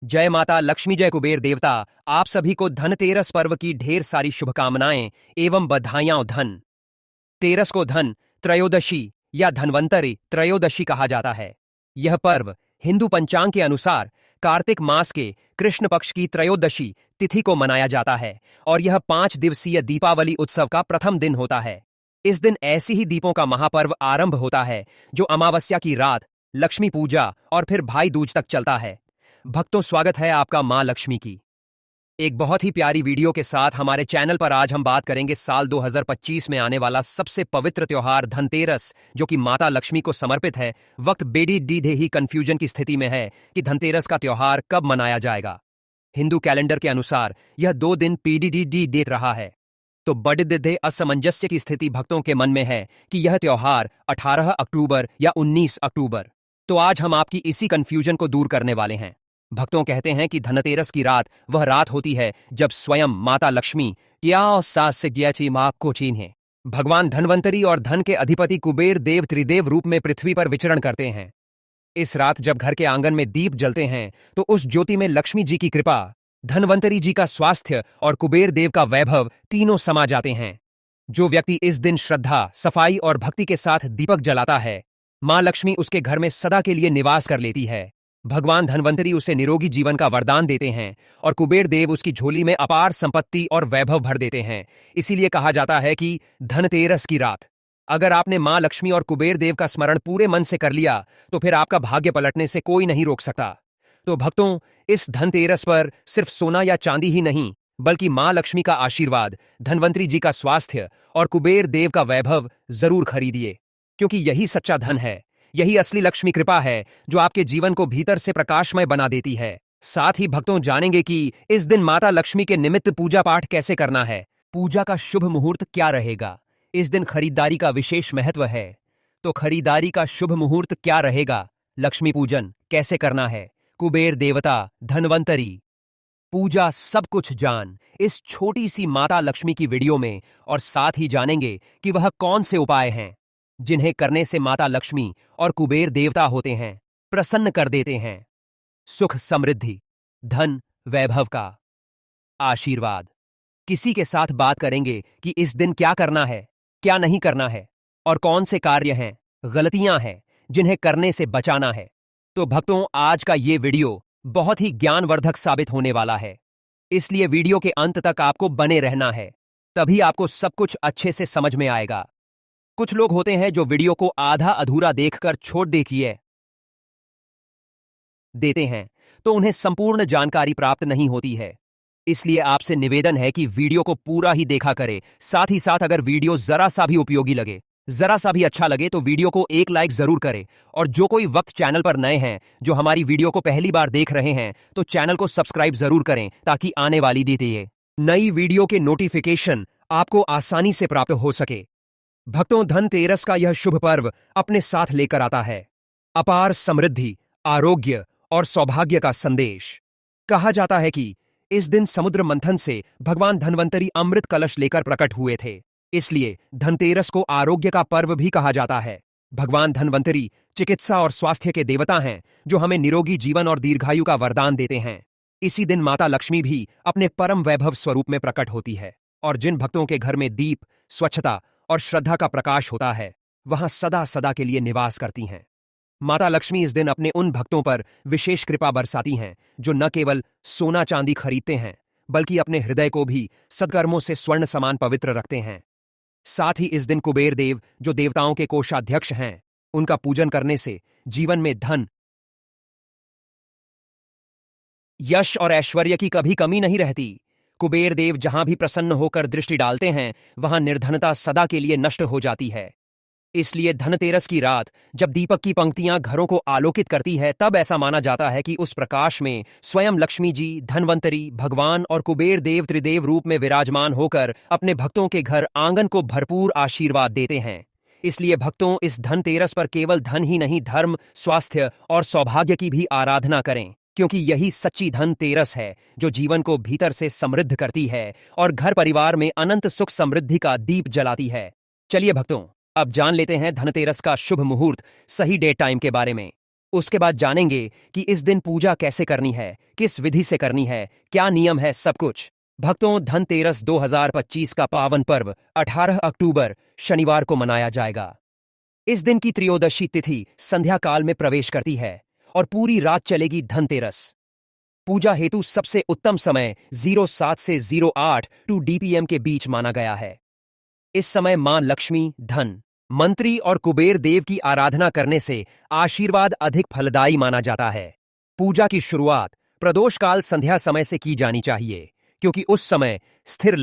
जय माता लक्ष्मी, जय कुबेर देवता। आप सभी को धनतेरस पर्व की ढेर सारी शुभकामनाएं एवं बधाइयां। धन तेरस को धन त्रयोदशी या धन्वंतरि त्रयोदशी कहा जाता है। यह पर्व हिंदू पंचांग के अनुसार कार्तिक मास के कृष्ण पक्ष की त्रयोदशी तिथि को मनाया जाता है और यह 5 दिवसीय दीपावली उत्सव का प्रथम दिन होता है। इस दिन ऐसी ही दीपों का महापर्व आरंभ होता है जो अमावस्या की रात लक्ष्मी पूजा और फिर भाई दूज तक चलता है। भक्तों, स्वागत है आपका मां लक्ष्मी की एक बहुत ही प्यारी वीडियो के साथ हमारे चैनल पर। आज हम बात करेंगे साल 2025 में आने वाला सबसे पवित्र त्योहार धनतेरस, जो कि माता लक्ष्मी को समर्पित है। वक्त बेडी डी ही कंफ्यूजन की स्थिति में है कि धनतेरस का त्योहार कब मनाया जाएगा। हिंदू कैलेंडर के अनुसार यह 2 दिन पीडीडी डेट रहा है, तो बड़े असमंजस्य की स्थिति भक्तों के मन में है कि यह त्योहार 18 अक्टूबर या 19 अक्टूबर। तो आज हम आपकी इसी कंफ्यूजन को दूर करने वाले हैं। भक्तों कहते हैं कि धनतेरस की रात वह रात होती है जब स्वयं माता लक्ष्मी या सास से ज्ञाची मां को चिन्हे भगवान धनवंतरी और धन के अधिपति कुबेर देव त्रिदेव रूप में पृथ्वी पर विचरण करते हैं। इस रात जब घर के आंगन में दीप जलते हैं तो उस ज्योति में लक्ष्मी जी की कृपा, धनवंतरी जी का स्वास्थ्य और कुबेर देव का वैभव तीनों समा जाते हैं। जो व्यक्ति इस दिन श्रद्धा, सफाई और भक्ति के साथ दीपक जलाता है, मां लक्ष्मी उसके घर में सदा के लिए निवास कर लेती है। भगवान धनवंतरी उसे निरोगी जीवन का वरदान देते हैं और कुबेर देव उसकी झोली में अपार संपत्ति और वैभव भर देते हैं। इसीलिए कहा जाता है कि धनतेरस की रात अगर आपने मां लक्ष्मी और कुबेर देव का स्मरण पूरे मन से कर लिया तो फिर आपका भाग्य पलटने से कोई नहीं रोक सकता। तो भक्तों, इस धनतेरस पर सिर्फ सोना या चांदी ही नहीं, बल्कि मां लक्ष्मी का आशीर्वाद, धनवंतरी जी का स्वास्थ्य और कुबेर देव का वैभव जरूर खरीदिए, क्योंकि यही सच्चा धन है। यही असली लक्ष्मी कृपा है जो आपके जीवन को भीतर से प्रकाशमय बना देती है। साथ ही भक्तों जानेंगे कि इस दिन माता लक्ष्मी के निमित्त पूजा पाठ कैसे करना है, पूजा का शुभ मुहूर्त क्या रहेगा, इस दिन खरीदारी का विशेष महत्व है। तो खरीदारी का शुभ मुहूर्त क्या रहेगा, लक्ष्मी पूजन कैसे करना है, कुबेर देवता, धनवंतरी पूजा, सब कुछ जान इस छोटी सी माता लक्ष्मी की वीडियो में। और साथ ही जानेंगे कि वह कौन से उपाय हैं जिन्हें करने से माता लक्ष्मी और कुबेर देवता होते हैं, प्रसन्न कर देते हैं। सुख, समृद्धि, धन, वैभव का आशीर्वाद। किसी के साथ बात करेंगे कि इस दिन क्या करना है, क्या नहीं करना है और कौन से कार्य हैं, गलतियां हैं जिन्हें करने से बचाना है। तो भक्तों, आज का ये वीडियो बहुत ही ज्ञानवर्धक साबित होने वाला है, इसलिए वीडियो के अंत तक आपको बने रहना है, तभी आपको सब कुछ अच्छे से समझ में आएगा। कुछ लोग होते हैं जो वीडियो को आधा अधूरा देखकर छोड़ देते हैं, तो उन्हें संपूर्ण जानकारी प्राप्त नहीं होती है। इसलिए आपसे निवेदन है कि वीडियो को पूरा ही देखा करें। साथ ही साथ अगर वीडियो जरा सा भी उपयोगी लगे, जरा सा भी अच्छा लगे, तो वीडियो को एक लाइक जरूर करें। और जो कोई वक्त चैनल पर नए हैं, जो हमारी वीडियो को पहली बार देख रहे हैं, तो चैनल को सब्सक्राइब जरूर करें ताकि आने वाली नई वीडियो के नोटिफिकेशन आपको आसानी से प्राप्त हो सके। भक्तों, धनतेरस का यह शुभ पर्व अपने साथ लेकर आता है अपार समृद्धि, आरोग्य और सौभाग्य का संदेश। कहा जाता है कि इस दिन समुद्र मंथन से भगवान धनवंतरी अमृत कलश लेकर प्रकट हुए थे, इसलिए धनतेरस को आरोग्य का पर्व भी कहा जाता है। भगवान धनवंतरी चिकित्सा और स्वास्थ्य के देवता हैं, जो हमें निरोगी जीवन और दीर्घायु का वरदान देते हैं। इसी दिन माता लक्ष्मी भी अपने परम वैभव स्वरूप में प्रकट होती है और जिन भक्तों के घर में दीप, स्वच्छता और श्रद्धा का प्रकाश होता है, वहां सदा सदा के लिए निवास करती हैं। माता लक्ष्मी इस दिन अपने उन भक्तों पर विशेष कृपा बरसाती हैं जो न केवल सोना चांदी खरीदते हैं, बल्कि अपने हृदय को भी सद्कर्मों से स्वर्ण समान पवित्र रखते हैं। साथ ही इस दिन कुबेर देव, जो देवताओं के कोषाध्यक्ष हैं, उनका पूजन करने से जीवन में धन, यश और ऐश्वर्य की कभी कमी नहीं रहती। कुबेर देव जहां भी प्रसन्न होकर दृष्टि डालते हैं, वहां निर्धनता सदा के लिए नष्ट हो जाती है। इसलिए धनतेरस की रात जब दीपक की पंक्तियां घरों को आलोकित करती है, तब ऐसा माना जाता है कि उस प्रकाश में स्वयं लक्ष्मी जी, धनवंतरी, भगवान और कुबेर देव त्रिदेव रूप में विराजमान होकर अपने भक्तों के घर आंगन को भरपूर आशीर्वाद देते हैं। इसलिए भक्तों, इस धनतेरस पर केवल धन ही नहीं, धर्म, स्वास्थ्य और सौभाग्य की भी आराधना करें, क्योंकि यही सच्ची धनतेरस है जो जीवन को भीतर से समृद्ध करती है और घर परिवार में अनंत सुख समृद्धि का दीप जलाती है। चलिए भक्तों, अब जान लेते हैं धनतेरस का शुभ मुहूर्त, सही डेट टाइम के बारे में। उसके बाद जानेंगे कि इस दिन पूजा कैसे करनी है, किस विधि से करनी है, क्या नियम है, सब कुछ। भक्तों, धनतेरस 2025 का पावन पर्व 18 अक्टूबर शनिवार को मनाया जाएगा। इस दिन की त्रयोदशी तिथि संध्या काल में प्रवेश करती है और पूरी रात चलेगी धनतेरस। पूजा हेतु सबसे उत्तम समय 07 से 08 DPM के बीच माना गया है। इस समय मां लक्ष्मी, धन, मंत्री और कुबेर देव की आराधना करने से आशीर्वाद अधिक फलदायी माना जाता है। पूजा की शुरुआत प्रदोष काल संध्या समय से की जानी चाहिए, क्योंकि उस समय स्थिर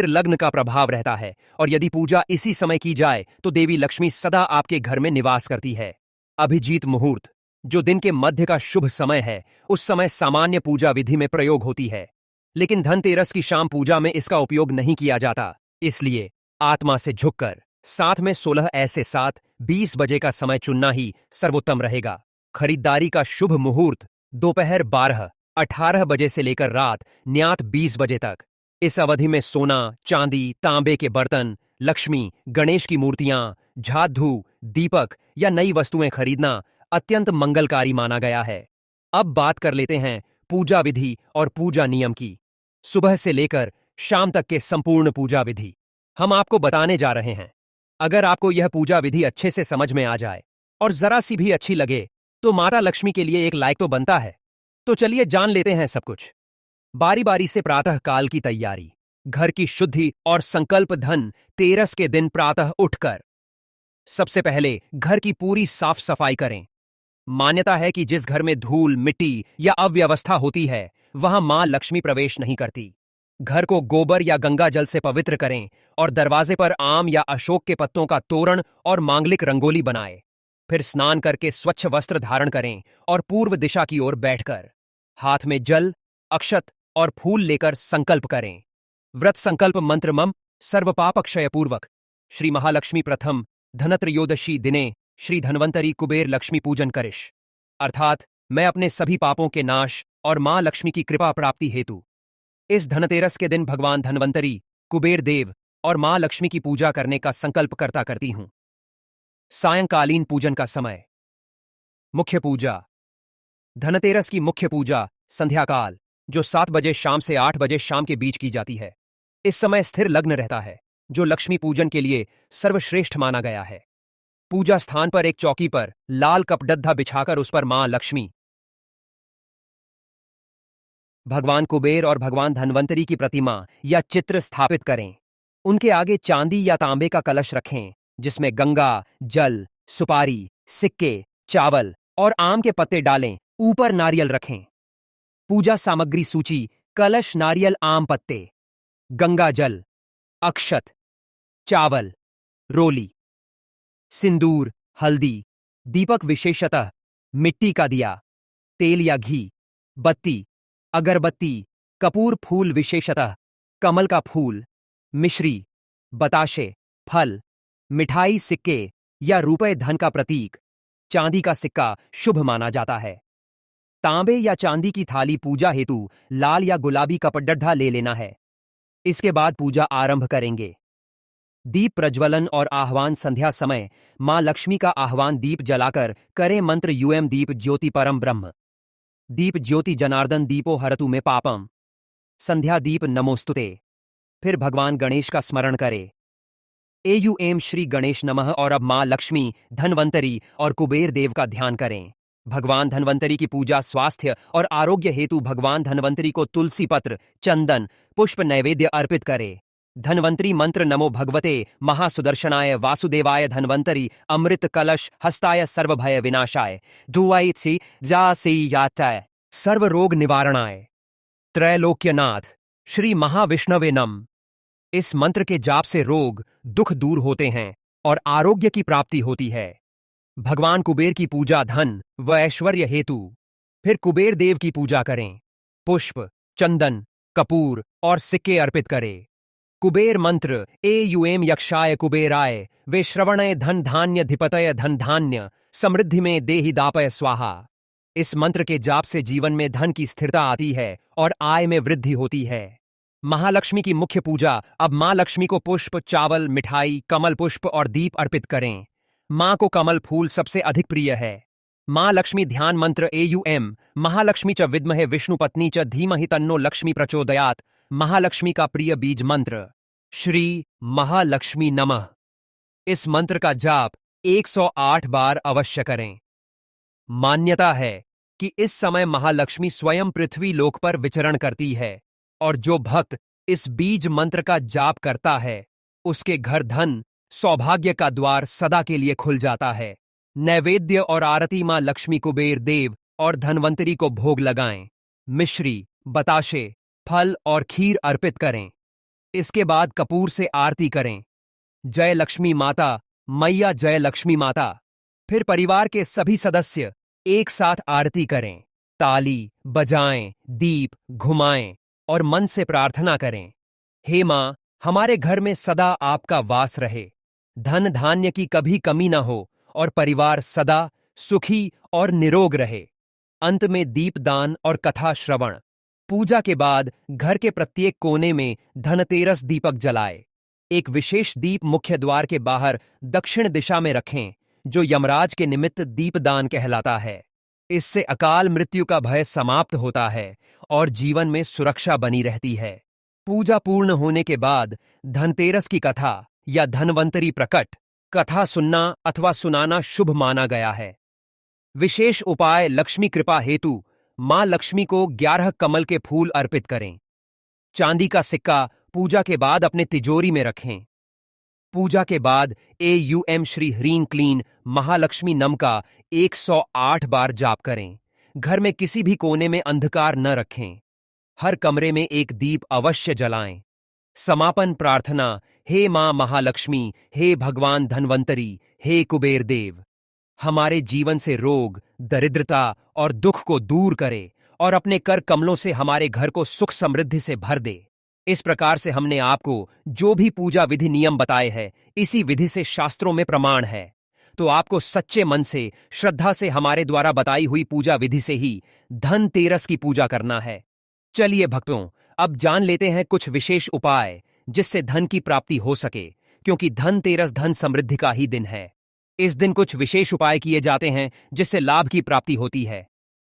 लग्न का प्रभाव रहता है और यदि पूजा इसी समय की जाए तो देवी लक्ष्मी सदा आपके घर में निवास करती है। अभिजीत मुहूर्त, जो दिन के मध्य का शुभ समय है, उस समय सामान्य पूजा विधि में प्रयोग होती है, लेकिन धनतेरस की शाम पूजा में इसका उपयोग नहीं किया जाता। इसलिए आत्मा से झुककर साथ में 16 ऐसे 7:20 बजे का समय चुनना ही सर्वोत्तम रहेगा। खरीदारी का शुभ मुहूर्त दोपहर 12:18 बजे से लेकर रात न्यात 20 बजे तक। इस अवधि में सोना, चांदी, तांबे के बर्तन, लक्ष्मी, गणेश की मूर्तियां, झाड़ू, दीपक या नई वस्तुएं खरीदना अत्यंत मंगलकारी माना गया है। अब बात कर लेते हैं पूजा विधि और पूजा नियम की। सुबह से लेकर शाम तक के संपूर्ण पूजा विधि हम आपको बताने जा रहे हैं। अगर आपको यह पूजा विधि अच्छे से समझ में आ जाए और जरा सी भी अच्छी लगे तो माता लक्ष्मी के लिए एक लाइक तो बनता है। तो चलिए जान लेते हैं सब कुछ। बारी बारी से प्रातः काल की तैयारी, घर की शुद्धि और संकल्प। धन तेरस के दिन प्रातः उठकर सबसे पहले घर की पूरी साफ सफाई करें। मान्यता है कि जिस घर में धूल, मिट्टी या अव्यवस्था होती है वहां मां लक्ष्मी प्रवेश नहीं करती। घर को गोबर या गंगा जल से पवित्र करें और दरवाजे पर आम या अशोक के पत्तों का तोरण और मांगलिक रंगोली बनाएं। फिर स्नान करके स्वच्छ वस्त्र धारण करें और पूर्व दिशा की ओर बैठकर हाथ में जल, अक्षत और फूल लेकर संकल्प करें। व्रत संकल्प मंत्र मम सर्वपापक्षय पूर्वक श्री महालक्ष्मी प्रथम धनत्रयोदशी दिने श्री धन्वंतरी कुबेर लक्ष्मी पूजन करिश, अर्थात मैं अपने सभी पापों के नाश और मां लक्ष्मी की कृपा प्राप्ति हेतु इस धनतेरस के दिन भगवान धन्वंतरी, कुबेर देव और मां लक्ष्मी की पूजा करने का संकल्प करती हूं। सायंकालीन पूजन का समय। मुख्य पूजा। धनतेरस की मुख्य पूजा संध्याकाल, जो 7 बजे शाम से 8 बजे शाम के बीच की जाती है। इस समय स्थिर लग्न रहता है, जो लक्ष्मी पूजन के लिए सर्वश्रेष्ठ माना गया है। पूजा स्थान पर एक चौकी पर लाल कपडद्धा बिछाकर उस पर मां लक्ष्मी, भगवान कुबेर और भगवान धन्वंतरी की प्रतिमा या चित्र स्थापित करें। उनके आगे चांदी या तांबे का कलश रखें, जिसमें गंगा, जल, सुपारी, सिक्के, चावल और आम के पत्ते डालें। ऊपर नारियल रखें। पूजा सामग्री सूची: कलश, नारियल, आम पत्ते, गंगा जल, अक्षत, चावल, रोली, सिंदूर, हल्दी, दीपक विशेषतः मिट्टी का दिया, तेल या घी, बत्ती, अगरबत्ती, कपूर, फूल विशेषतः कमल का फूल, मिश्री, बताशे, फल, मिठाई, सिक्के या रुपए धन का प्रतीक। चांदी का सिक्का शुभ माना जाता है। तांबे या चांदी की थाली पूजा हेतु लाल या गुलाबी कपडद्धा ले लेना है। इसके बाद पूजा आरंभ करेंगे। दीप प्रज्वलन और आह्वान। संध्या समय मां लक्ष्मी का आह्वान दीप जलाकर करें। मंत्र यूएम दीप ज्योति परम ब्रह्म, दीप ज्योति जनार्दन, दीपो हरतु में पापम, संध्या दीप नमोस्तुते। फिर भगवान गणेश का स्मरण करें। एयूएम श्री गणेश नमः। और अब मां लक्ष्मी, धन्वंतरी और कुबेर देव का ध्यान करें। भगवान धन्वंतरी की पूजा स्वास्थ्य और आरोग्य हेतु भगवान धन्वंतरी को तुलसी पत्र, चंदन, पुष्प नैवेद्य अर्पित करें। धन्वंतरी मंत्र: नमो भगवते महासुदर्शनाय वासुदेवाय धन्वंतरी अमृत कलश हस्ताय सर्वभय विनाशाय धुआई जासी याताय सर्व रोग निवारणाय त्रैलोक्यनाथ श्री महाविष्णवे नम। इस मंत्र के जाप से रोग दुख दूर होते हैं और आरोग्य की प्राप्ति होती है। भगवान कुबेर की पूजा धन व ऐश्वर्य हेतु। फिर कुबेर देव की पूजा करें। पुष्प, चंदन, कपूर और सिक्के अर्पित करें। कुबेर मंत्र: एयूएम यक्षाय कुबेराय वे श्रवणय धन धान्य धिपतय धन धान्य समृद्धि में देहि दापय स्वाहा। इस मंत्र के जाप से जीवन में धन की स्थिरता आती है और आय में वृद्धि होती है। महालक्ष्मी की मुख्य पूजा। अब मां लक्ष्मी को पुष्प, चावल, मिठाई, कमल पुष्प और दीप अर्पित करें। मां को कमल फूल सबसे अधिक प्रिय है। मां लक्ष्मी ध्यान मंत्र AUM महालक्ष्मी च विद्महे विष्णुपत्नी च धीमहि तन्नो लक्ष्मी प्रचोदयात् महालक्ष्मी का प्रिय बीज मंत्र श्री महालक्ष्मी नमः। इस मंत्र का जाप 108 बार अवश्य करें। मान्यता है कि इस समय महालक्ष्मी स्वयं पृथ्वी लोक पर विचरण करती है और जो भक्त इस बीज मंत्र का जाप करता है उसके घर धन सौभाग्य का द्वार सदा के लिए खुल जाता है। नैवेद्य और आरती मां लक्ष्मी कुबेर देव और धनवंतरी को भोग लगाएं। मिश्री, बताशे, फल और खीर अर्पित करें। इसके बाद कपूर से आरती करें। जय लक्ष्मी माता, मैया जय लक्ष्मी माता। फिर परिवार के सभी सदस्य एक साथ आरती करें। ताली बजाएं, दीप घुमाएं और मन से प्रार्थना करें। हे मां, हमारे घर में सदा आपका वास रहे, धन धान्य की कभी कमी न हो और परिवार सदा सुखी और निरोग रहे। अंत में दीपदान और कथा श्रवण। पूजा के बाद घर के प्रत्येक कोने में धनतेरस दीपक जलाए। एक विशेष दीप मुख्य द्वार के बाहर दक्षिण दिशा में रखें, जो यमराज के निमित्त दीपदान कहलाता है। इससे अकाल मृत्यु का भय समाप्त होता है और जीवन में सुरक्षा बनी रहती है। पूजा पूर्ण होने के बाद धनतेरस की कथा या धनवंतरी प्रकट कथा सुनना अथवा सुनाना शुभ माना गया है। विशेष उपाय लक्ष्मी कृपा हेतु मां लक्ष्मी को 11 कमल के फूल अर्पित करें। चांदी का सिक्का पूजा के बाद अपने तिजोरी में रखें। पूजा के बाद AUM श्री ह्रीं क्लीं महालक्ष्मी नम का 108 बार जाप करें। घर में किसी भी कोने में अंधकार न रखें। हर कमरे में एक दीप अवश्य जलाएं। समापन प्रार्थना। हे मां महालक्ष्मी, हे भगवान धनवंतरी, हे कुबेर देव, हमारे जीवन से रोग, दरिद्रता और दुख को दूर करे और अपने कर कमलों से हमारे घर को सुख समृद्धि से भर दे। इस प्रकार से हमने आपको जो भी पूजा विधि नियम बताए हैं, इसी विधि से शास्त्रों में प्रमाण है। तो आपको सच्चे मन से श्रद्धा से हमारे द्वारा बताई हुई पूजा विधि से ही धनतेरस की पूजा करना है। चलिए भक्तों, अब जान लेते हैं कुछ विशेष उपाय जिससे धन की प्राप्ति हो सके, क्योंकि धनतेरस धन समृद्धि का ही दिन है। इस दिन कुछ विशेष उपाय किए जाते हैं जिससे लाभ की प्राप्ति होती है।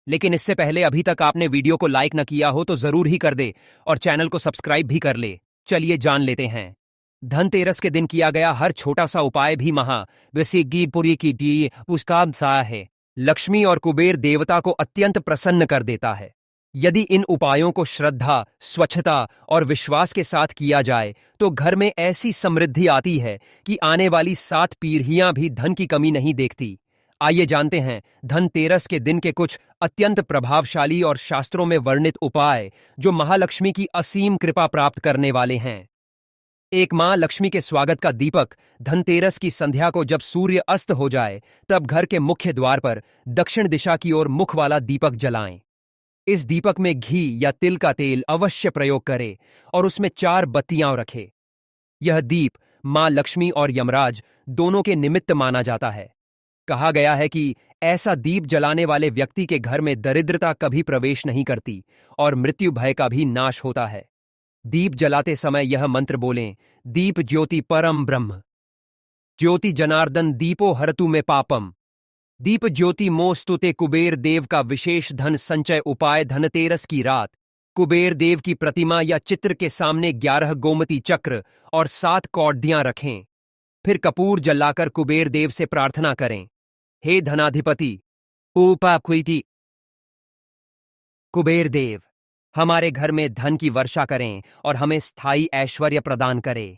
लेकिन इससे पहले अभी तक आपने वीडियो को लाइक न किया हो तो जरूर ही कर दे और चैनल को सब्सक्राइब भी कर ले। चलिए जान लेते हैं। धनतेरस के दिन किया गया हर छोटा सा उपाय भी महाविसिग्घिपुरी की दी उसका सा है, लक्ष्मी और कुबेर देवता को अत्यंत प्रसन्न कर देता है। यदि इन उपायों को श्रद्धा, स्वच्छता और विश्वास के साथ किया जाए तो घर में ऐसी समृद्धि आती है कि आने वाली 7 पीढ़ियां भी धन की कमी नहीं देखती। आइए जानते हैं धनतेरस के दिन के कुछ अत्यंत प्रभावशाली और शास्त्रों में वर्णित उपाय जो महालक्ष्मी की असीम कृपा प्राप्त करने वाले हैं। एक मां लक्ष्मी के स्वागत का दीपक धनतेरस की संध्या को जब सूर्य अस्त हो जाए तब घर के मुख्य द्वार पर दक्षिण दिशा की ओर मुख वाला दीपक जलाएं। इस दीपक में घी या तिल का तेल अवश्य प्रयोग करें और उसमें 4 बत्तियां रखें। यह दीप मां लक्ष्मी और यमराज दोनों के निमित्त माना जाता है। कहा गया है कि ऐसा दीप जलाने वाले व्यक्ति के घर में दरिद्रता कभी प्रवेश नहीं करती और मृत्यु भय का भी नाश होता है। दीप जलाते समय यह मंत्र बोलें, दीप ज्योति परम ब्रह्म, ज्योति जनार्दन दीपो हरतु में पापम, दीप ज्योति मोस्तुते। कुबेर देव का विशेष धन संचय उपाय। धनतेरस की रात कुबेर देव की प्रतिमा या चित्र के सामने 11 गोमती चक्र और 7 कौड़ियां रखें। फिर कपूर जलाकर कुबेर देव से प्रार्थना करें, हे धनाधिपति उपाकृति कुबेर देव, हमारे घर में धन की वर्षा करें और हमें स्थायी ऐश्वर्य प्रदान करें।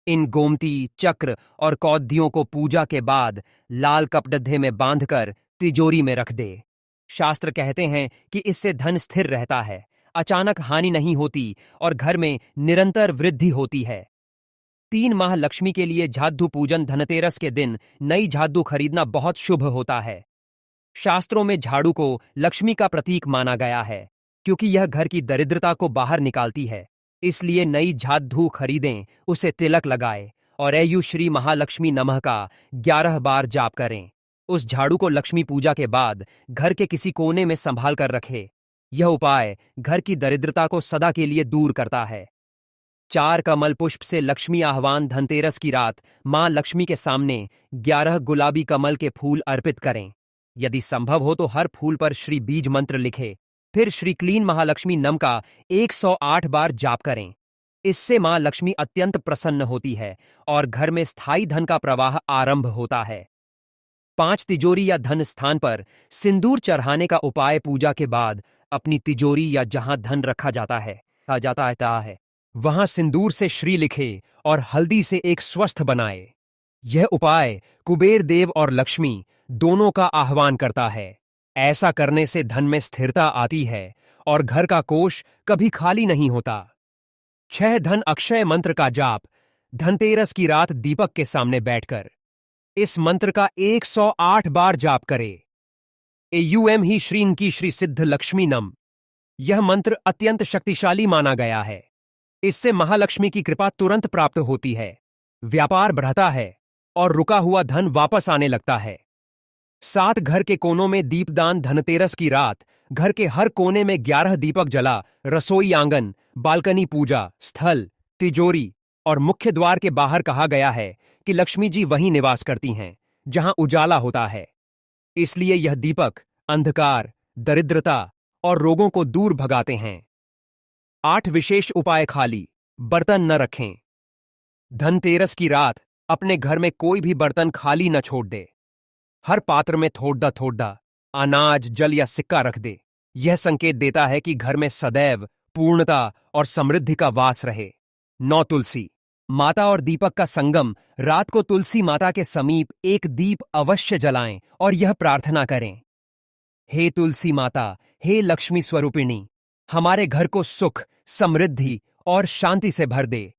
इन गोमती चक्र और कौदियों को पूजा के बाद लाल कपड़े में बांधकर तिजोरी में रख दे। शास्त्र कहते हैं कि इससे धन स्थिर रहता है, अचानक हानि नहीं होती और घर में निरंतर वृद्धि होती है। 3 माह लक्ष्मी के लिए झादू पूजन। धनतेरस के दिन नई झादू खरीदना बहुत शुभ होता है। शास्त्रों में झाड़ू को लक्ष्मी का प्रतीक माना गया है क्योंकि यह घर की दरिद्रता को बाहर निकालती है। इसलिए नई झादू खरीदें, उसे तिलक लगाएं और ऐयु श्री महालक्ष्मी नमः का 11 बार जाप करें। उस झाड़ू को लक्ष्मी पूजा के बाद घर के किसी कोने में संभाल कर रखें। यह उपाय घर की दरिद्रता को सदा के लिए दूर करता है। 4 कमल पुष्प से लक्ष्मी आह्वान। धनतेरस की रात मां लक्ष्मी के सामने 11 गुलाबी कमल के फूल अर्पित करें। यदि संभव हो तो हर फूल पर श्री बीज मंत्र लिखे, फिर श्री क्लीन महालक्ष्मी नम का 108 बार जाप करें। इससे मां लक्ष्मी अत्यंत प्रसन्न होती है और घर में स्थायी धन का प्रवाह आरंभ होता है। 5 तिजोरी या धन स्थान पर सिंदूर चढ़ाने का उपाय। पूजा के बाद अपनी तिजोरी या जहां धन रखा जाता है वहां सिंदूर से श्री लिखे और हल्दी से एक स्वस्थ बनाए। यह उपाय कुबेर देव और लक्ष्मी दोनों का आह्वान करता है। ऐसा करने से धन में स्थिरता आती है और घर का कोष कभी खाली नहीं होता। 6 धन अक्षय मंत्र का जाप। धनतेरस की रात दीपक के सामने बैठकर इस मंत्र का 108 बार जाप करे। एयुएम ही श्रीन की श्री सिद्ध लक्ष्मी नम। यह मंत्र अत्यंत शक्तिशाली माना गया है। इससे महालक्ष्मी की कृपा तुरंत प्राप्त होती है, व्यापार बढ़ता है और रुका हुआ धन वापस आने लगता है। 7 घर के कोनों में दीपदान। धनतेरस की रात घर के हर कोने में 11 दीपक जला रसोई आंगन, बालकनी, पूजा स्थल, तिजोरी और मुख्य द्वार के बाहर। कहा गया है कि लक्ष्मी जी वहीं निवास करती हैं जहां उजाला होता है। इसलिए यह दीपक अंधकार, दरिद्रता और रोगों को दूर भगाते हैं। 8 विशेष उपाय। खाली बर्तन न रखें। धनतेरस की रात अपने घर में कोई भी बर्तन खाली न छोड़ दे। हर पात्र में थोड़ा अनाज, जल या सिक्का रख दे। यह संकेत देता है कि घर में सदैव पूर्णता और समृद्धि का वास रहे। 9 तुलसी माता और दीपक का संगम। रात को तुलसी माता के समीप एक दीप अवश्य जलाएं और यह प्रार्थना करें, हे तुलसी माता, हे लक्ष्मी स्वरूपिणी, हमारे घर को सुख, समृद्धि और शांति से भर दे।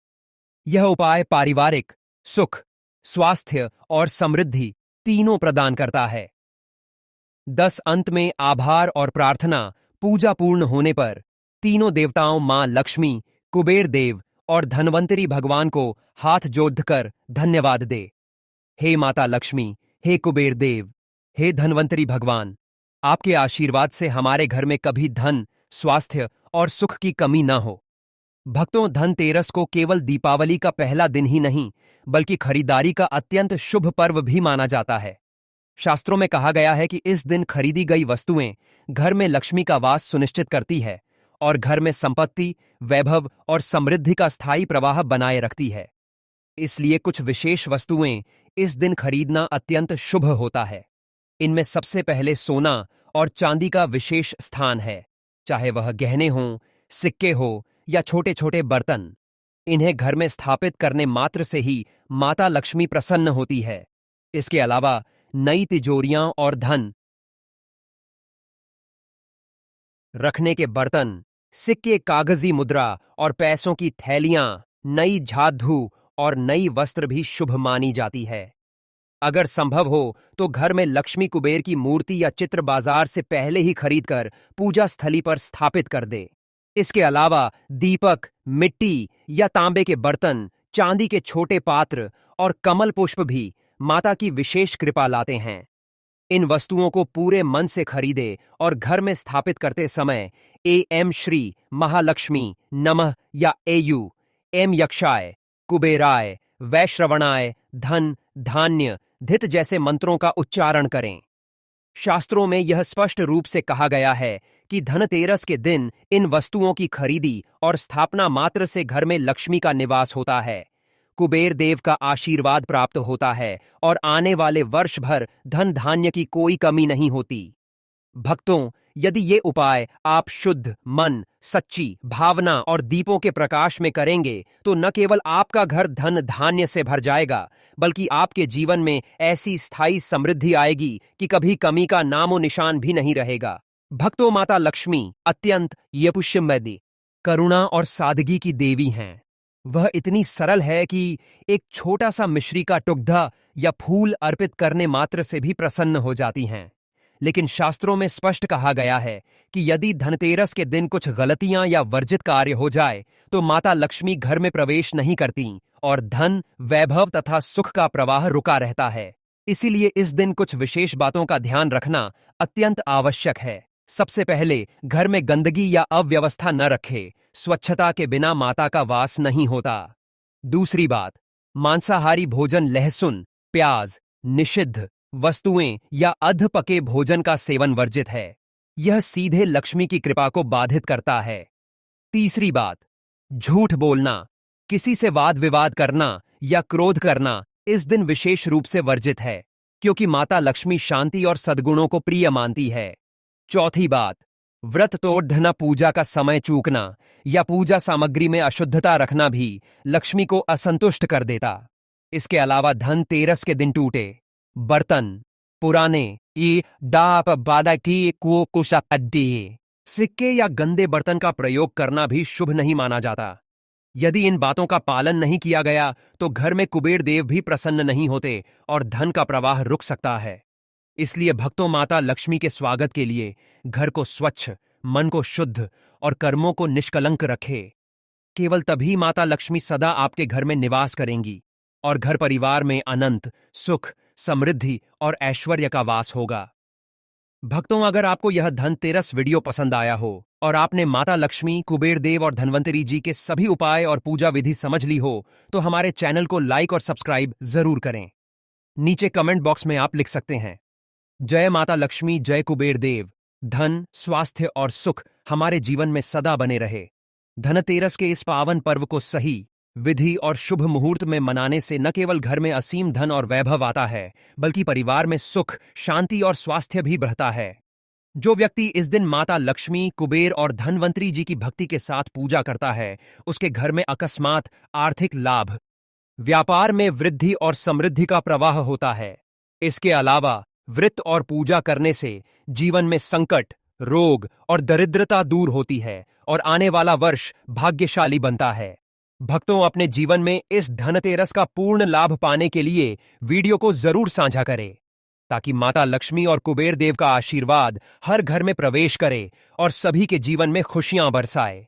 यह उपाय पारिवारिक सुख, स्वास्थ्य और समृद्धि तीनों प्रदान करता है। 10 अंत में आभार और प्रार्थना। पूजा पूर्ण होने पर तीनों देवताओं मां लक्ष्मी, कुबेर देव और धनवंतरी भगवान को हाथ जोड़कर धन्यवाद दे। हे माता लक्ष्मी, हे कुबेर देव, हे धनवंतरी भगवान, आपके आशीर्वाद से हमारे घर में कभी धन, स्वास्थ्य और सुख की कमी न हो। भक्तों, धनतेरस को केवल दीपावली का पहला दिन ही नहीं बल्कि खरीदारी का अत्यंत शुभ पर्व भी माना जाता है। शास्त्रों में कहा गया है कि इस दिन खरीदी गई वस्तुएं घर में लक्ष्मी का वास सुनिश्चित करती है और घर में संपत्ति, वैभव और समृद्धि का स्थायी प्रवाह बनाए रखती है। इसलिए कुछ विशेष वस्तुएं इस दिन खरीदना अत्यंत शुभ होता है। इनमें सबसे पहले सोना और चांदी का विशेष स्थान है, चाहे वह गहने हों, सिक्के हो या छोटे छोटे बर्तन। इन्हें घर में स्थापित करने मात्र से ही माता लक्ष्मी प्रसन्न होती है। इसके अलावा नई तिजोरियां और धन रखने के बर्तन, सिक्के, कागजी मुद्रा और पैसों की थैलियां, नई झाड़ू और नई वस्त्र भी शुभ मानी जाती है। अगर संभव हो तो घर में लक्ष्मी कुबेर की मूर्ति या चित्र बाजार से पहले ही खरीदकर पूजा स्थली पर स्थापित कर दे। इसके अलावा दीपक, मिट्टी या तांबे के बर्तन, चांदी के छोटे पात्र और कमल पुष्प भी माता की विशेष कृपा लाते हैं। इन वस्तुओं को पूरे मन से खरीदे और घर में स्थापित करते समय एम श्री महालक्ष्मी नमः या एम यक्षाय, कुबेराय, वैश्रवणाय, धन, धान्य, धित जैसे मंत्रों का उच्चारण करें। शास्त्रों में यह स्पष्ट रूप से कहा गया है कि धनतेरस के दिन इन वस्तुओं की खरीदी और स्थापना मात्र से घर में लक्ष्मी का निवास होता है, कुबेर देव का आशीर्वाद प्राप्त होता है और आने वाले वर्ष भर धन धान्य की कोई कमी नहीं होती। भक्तों, यदि ये उपाय आप शुद्ध मन, सच्ची भावना और दीपों के प्रकाश में करेंगे तो न केवल आपका घर धन धान्य से भर जाएगा बल्कि आपके जीवन में ऐसी स्थायी समृद्धि आएगी कि कभी कमी का नामो निशान भी नहीं रहेगा। भक्तों, माता लक्ष्मी अत्यंत यपुष्यमयी, करुणा और सादगी की देवी हैं। वह इतनी सरल है कि एक छोटा सा मिश्री का टुकड़ा या फूल अर्पित करने मात्र से भी प्रसन्न हो जाती हैं। लेकिन शास्त्रों में स्पष्ट कहा गया है कि यदि धनतेरस के दिन कुछ गलतियां या वर्जित कार्य हो जाए तो माता लक्ष्मी घर में प्रवेश नहीं करती और धन, वैभव तथा सुख का प्रवाह रुका रहता है। इसीलिए इस दिन कुछ विशेष बातों का ध्यान रखना अत्यंत आवश्यक है। सबसे पहले, घर में गंदगी या अव्यवस्था न रखे। स्वच्छता के बिना माता का वास नहीं होता। दूसरी बात, मांसाहारी भोजन, लहसुन, प्याज निषिद्ध वस्तुएं या अध पके भोजन का सेवन वर्जित है। यह सीधे लक्ष्मी की कृपा को बाधित करता है। तीसरी बात, झूठ बोलना, किसी से वाद विवाद करना या क्रोध करना इस दिन विशेष रूप से वर्जित है, क्योंकि माता लक्ष्मी शांति और सद्गुणों को प्रिय मानती है। चौथी बात, व्रत तोड़ पूजा का समय चूकना या पूजा सामग्री में अशुद्धता रखना भी लक्ष्मी को असंतुष्ट कर देता। इसके अलावा धनतेरस के दिन टूटे बर्तन, पुराने ई दाप बादा की को कुशा सिक्के या गंदे बर्तन का प्रयोग करना भी शुभ नहीं माना जाता। यदि इन बातों का पालन नहीं किया गया तो घर में कुबेर देव भी प्रसन्न नहीं होते और धन का प्रवाह रुक सकता है। इसलिए भक्तों, माता लक्ष्मी के स्वागत के लिए घर को स्वच्छ, मन को शुद्ध और कर्मों को निष्कलंक रखे। केवल तभी माता लक्ष्मी सदा आपके घर में निवास करेंगी और घर परिवार में अनंत सुख, समृद्धि और ऐश्वर्य का वास होगा। भक्तों, अगर आपको यह धनतेरस वीडियो पसंद आया हो और आपने माता लक्ष्मी, कुबेर देव और धन्वंतरी जी के सभी उपाय और पूजा विधि समझ ली हो तो हमारे चैनल को लाइक और सब्सक्राइब जरूर करें। नीचे कमेंट बॉक्स में आप लिख सकते हैं, जय माता लक्ष्मी, जय कुबेर देव। धन, स्वास्थ्य और सुख हमारे जीवन में सदा बने रहे। धनतेरस के इस पावन पर्व को सही विधि और शुभ मुहूर्त में मनाने से न केवल घर में असीम धन और वैभव आता है, बल्कि परिवार में सुख, शांति और स्वास्थ्य भी बढ़ता है। जो व्यक्ति इस दिन माता लक्ष्मी, कुबेर और धन्वंतरी जी की भक्ति के साथ पूजा करता है, उसके घर में अकस्मात आर्थिक लाभ, व्यापार में वृद्धि और समृद्धि का प्रवाह होता है। इसके अलावा व्रत और पूजा करने से जीवन में संकट, रोग और दरिद्रता दूर होती है और आने वाला वर्ष भाग्यशाली बनता है। भक्तों, अपने जीवन में इस धनतेरस का पूर्ण लाभ पाने के लिए वीडियो को जरूर साझा करें, ताकि माता लक्ष्मी और कुबेर देव का आशीर्वाद हर घर में प्रवेश करे और सभी के जीवन में खुशियां बरसाए।